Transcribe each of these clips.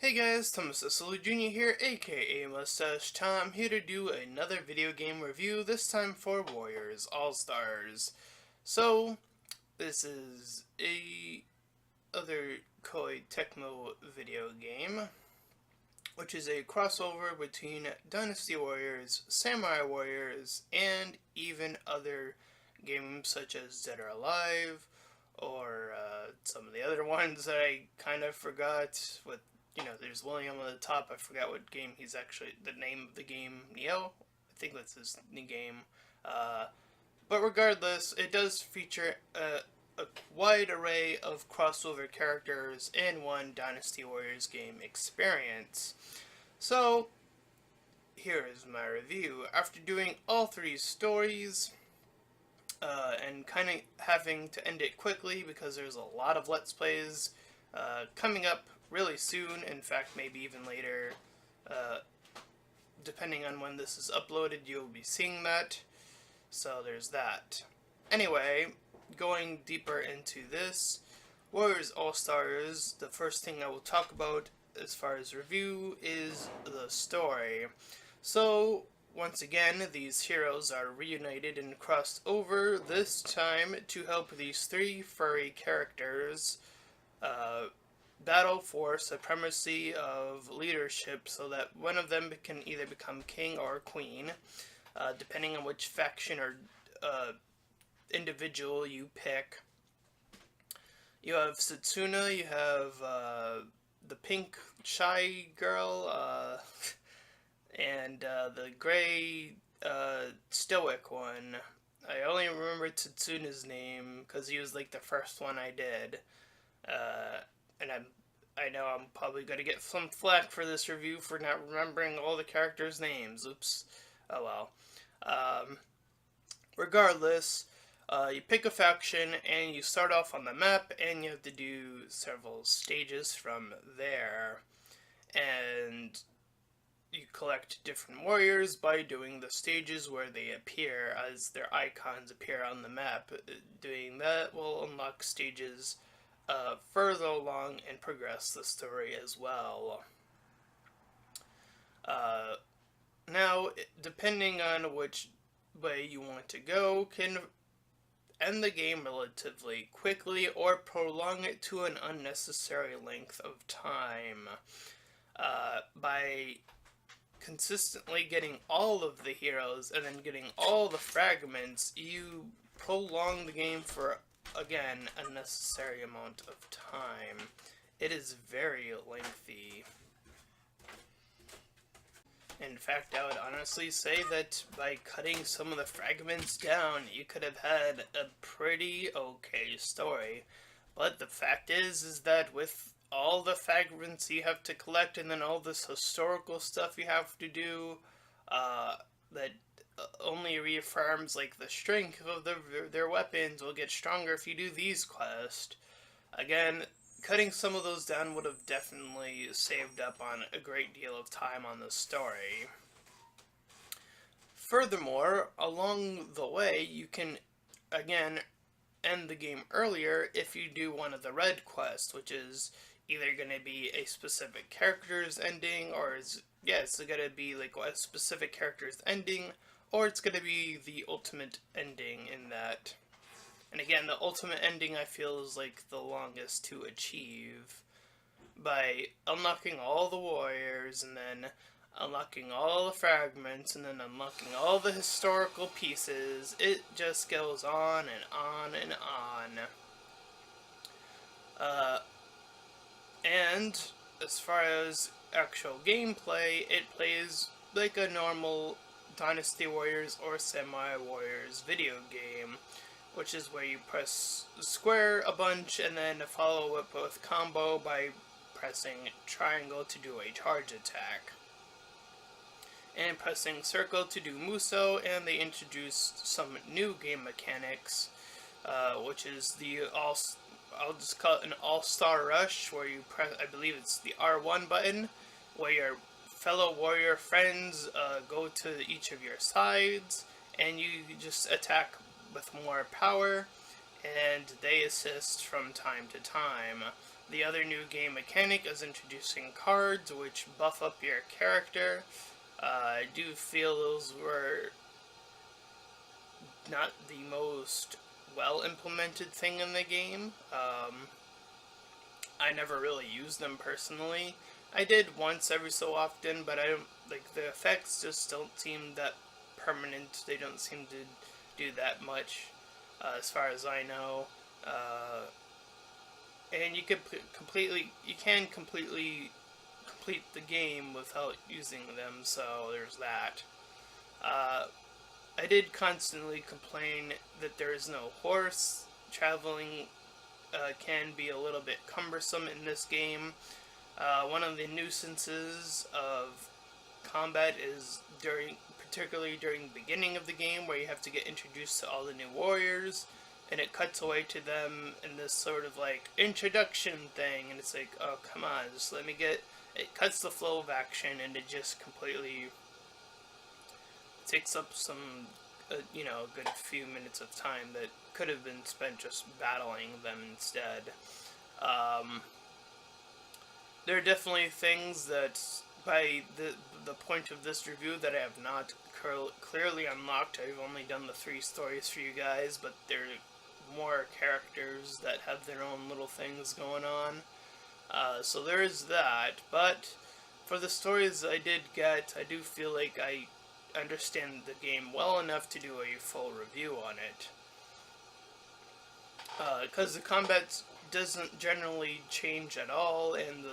Hey guys, Thomas Jr. here, aka Mustached. I'm here to do another video game review, this time for Warriors All-Stars. So, this is a other Koei Tecmo video game, which is a crossover between Dynasty Warriors, Samurai Warriors, and even other games such as Dead or Alive, or some of the other ones that I kind of forgot. With there's William on the top. I forgot what game he's actually the name of the game. Neo, I think that's his new game. But regardless, it does feature a wide array of crossover characters in one Dynasty Warriors game experience. So, here is my review. After doing all three stories, and kind of having to end it quickly because there's a lot of Let's Plays coming up really soon. In fact, maybe even later. Depending on when this is uploaded, you'll be seeing that. So there's that. Anyway, going deeper into this, Warriors All-Stars, the first thing I will talk about as far as review is the story. So, once again, these heroes are reunited and crossed over, this time to help these three furry characters battle for supremacy of leadership so that one of them can either become king or queen, depending on which faction or individual you pick. You have Setsuna, you have the pink shy girl, and the gray stoic one. I only remember Tetsuna's name because he was like the first one I did. And I know I'm probably going to get some flack for this review for not remembering all the characters' names. Oops. Oh well. Regardless, you pick a faction and you start off on the map and you have to do several stages from there. And you collect different warriors by doing the stages where they appear as their icons appear on the map. Doing that will unlock stages further along and progress the story as well. Now, depending on which way you want to go, can end the game relatively quickly or prolong it to an unnecessary length of time. By consistently getting all of the heroes and then getting all the fragments, you prolong the game for, again, a necessary amount of time. It is very lengthy. In fact, I would honestly say that by cutting some of the fragments down, you could have had a pretty okay story. But the fact is that with all the fragments you have to collect and then all this historical stuff you have to do, that only reaffirms like the strength of their weapons will get stronger if you do these quests. Again, cutting some of those down would have definitely saved up on a great deal of time on the story. Furthermore, along the way, you can, again, end the game earlier if you do one of the red quests, which is either going to be a specific character's ending, or it's going to be like a specific character's ending, or it's going to be the ultimate ending in that. And again, the ultimate ending I feel is like the longest to achieve. By unlocking all the warriors, and then unlocking all the fragments, and then unlocking all the historical pieces, it just goes on and on and on. And as far as actual gameplay, it plays like a normal Dynasty Warriors or Samurai Warriors video game, which is where you press square a bunch and then follow it with combo by pressing triangle to do a charge attack, and pressing circle to do Muso. And they introduced some new game mechanics, which is I'll just call it an all-star rush, where you press, I believe it's the R1 button, where your fellow warrior friends go to each of your sides, and you just attack with more power, and they assist from time to time. The other new game mechanic is introducing cards, which buff up your character. I do feel those were not the most well implemented thing in the game. I never really used them personally. I did once every so often, but I don't like the effects just don't seem that permanent. They don't seem to do that much, as far as I know. And you can completely complete the game without using them. So there's that. I did constantly complain that there is no horse. Traveling can be a little bit cumbersome in this game. One of the nuisances of combat is particularly during the beginning of the game, where you have to get introduced to all the new warriors, and it cuts away to them in this sort of like introduction thing, and it's like, oh come on, just let me get. It cuts the flow of action, and it just completely takes up some, a good few minutes of time that could have been spent just battling them instead. There are definitely things that, by the point of this review, that I have not clearly unlocked. I've only done the 3 stories for you guys, but there are more characters that have their own little things going on. So there is that, but for the stories I did get, I do feel like I understand the game well enough to do a full review on it. Because the combat doesn't generally change at all, and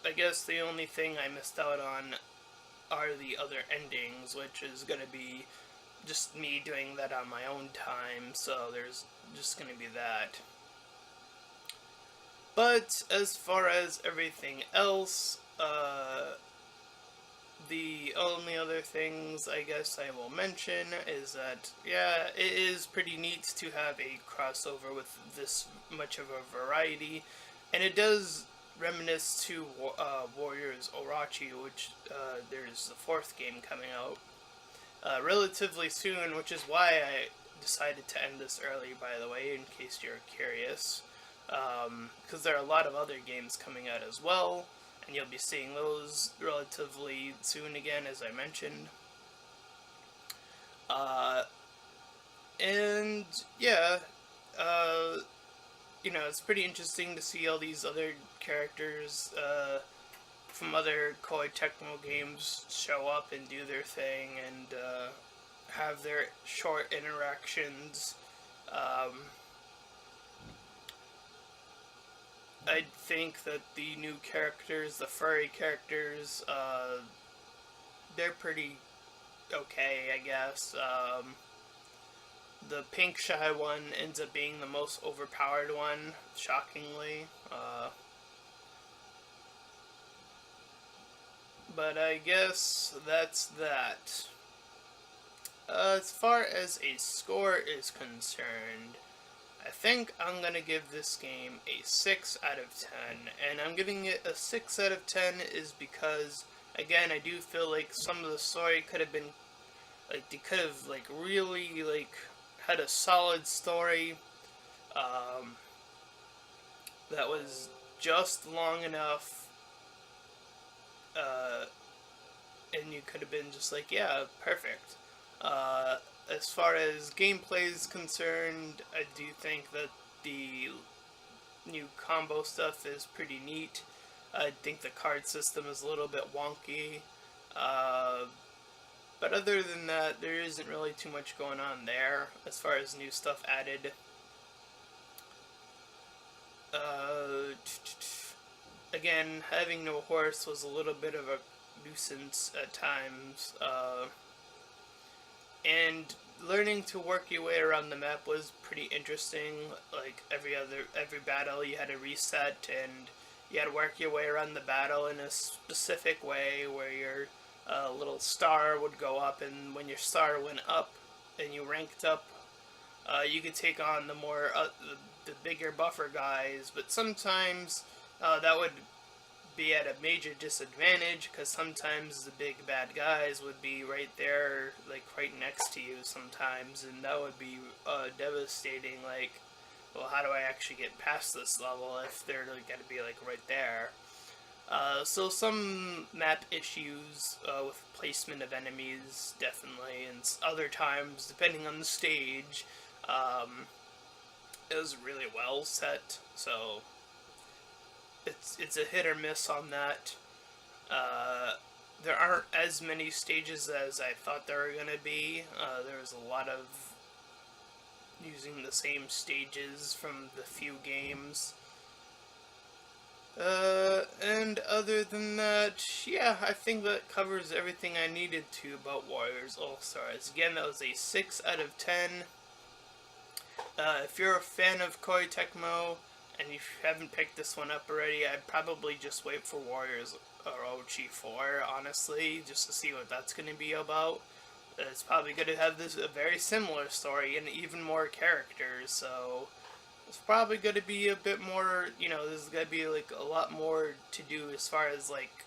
I guess the only thing I missed out on are the other endings, which is going to be just me doing that on my own time, so there's just going to be that. But as far as everything else, the only other things I guess I will mention is that, yeah, it is pretty neat to have a crossover with this much of a variety, and it does reminisce to Warriors Orochi, which there's the 4th game coming out relatively soon, which is why I decided to end this early, by the way, in case you're curious, because there are a lot of other games coming out as well, and you'll be seeing those relatively soon again, as I mentioned. And yeah, it's pretty interesting to see all these other characters from other Koei Tecmo games show up and do their thing and have their short interactions. I think that the new characters, the furry characters, they're pretty okay, I guess. The pink shy one ends up being the most overpowered one, shockingly. But I guess that's that. As far as a score is concerned, I think I'm going to give this game a 6 out of 10, and I'm giving it a 6 out of 10 is because, again, I do feel like some of the story could have been, like, they could have, like, really, like, had a solid story, that was just long enough, and you could have been just like, yeah, perfect. As far as gameplay is concerned, I do think that the new combo stuff is pretty neat. I think the card system is a little bit wonky. But other than that, there isn't really too much going on there as far as new stuff added. Again, having no horse was a little bit of a nuisance at times. And learning to work your way around the map was pretty interesting. Like every battle, you had to reset, and you had to work your way around the battle in a specific way, where your little star would go up, and when your star went up and you ranked up, you could take on the more the bigger buffer guys. But sometimes that would be at a major disadvantage, because sometimes the big bad guys would be right there, like right next to you sometimes, and that would be devastating. Like, well, how do I actually get past this level if they're going to be like right there? So some map issues with placement of enemies, definitely, and other times, depending on the stage, it was really well set. So it's a hit or miss on that. Uh, there aren't as many stages as I thought there were gonna be. There was a lot of using the same stages from the few games. And other than that, yeah, I think that covers everything I needed to about Warriors All-Stars. Again, that was a 6 out of 10. If you're a fan of Koei Tecmo, and if you haven't picked this one up already, I'd probably just wait for Warriors Orochi 4, honestly, just to see what that's going to be about. It's probably going to have a very similar story and even more characters, so it's probably going to be a bit more, there's going to be like a lot more to do as far as like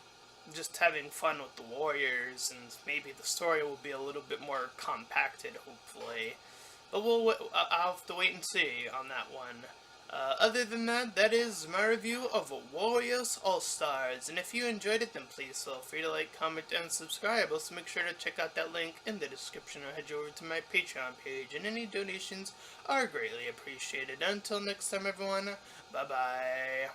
just having fun with the warriors, and maybe the story will be a little bit more compacted, hopefully. But I'll have to wait and see on that one. Other than that, that is my review of Warriors All-Stars, and if you enjoyed it, then please feel free to like, comment, and subscribe. Also, make sure to check out that link in the description or head over to my Patreon page, and any donations are greatly appreciated. Until next time, everyone, bye-bye.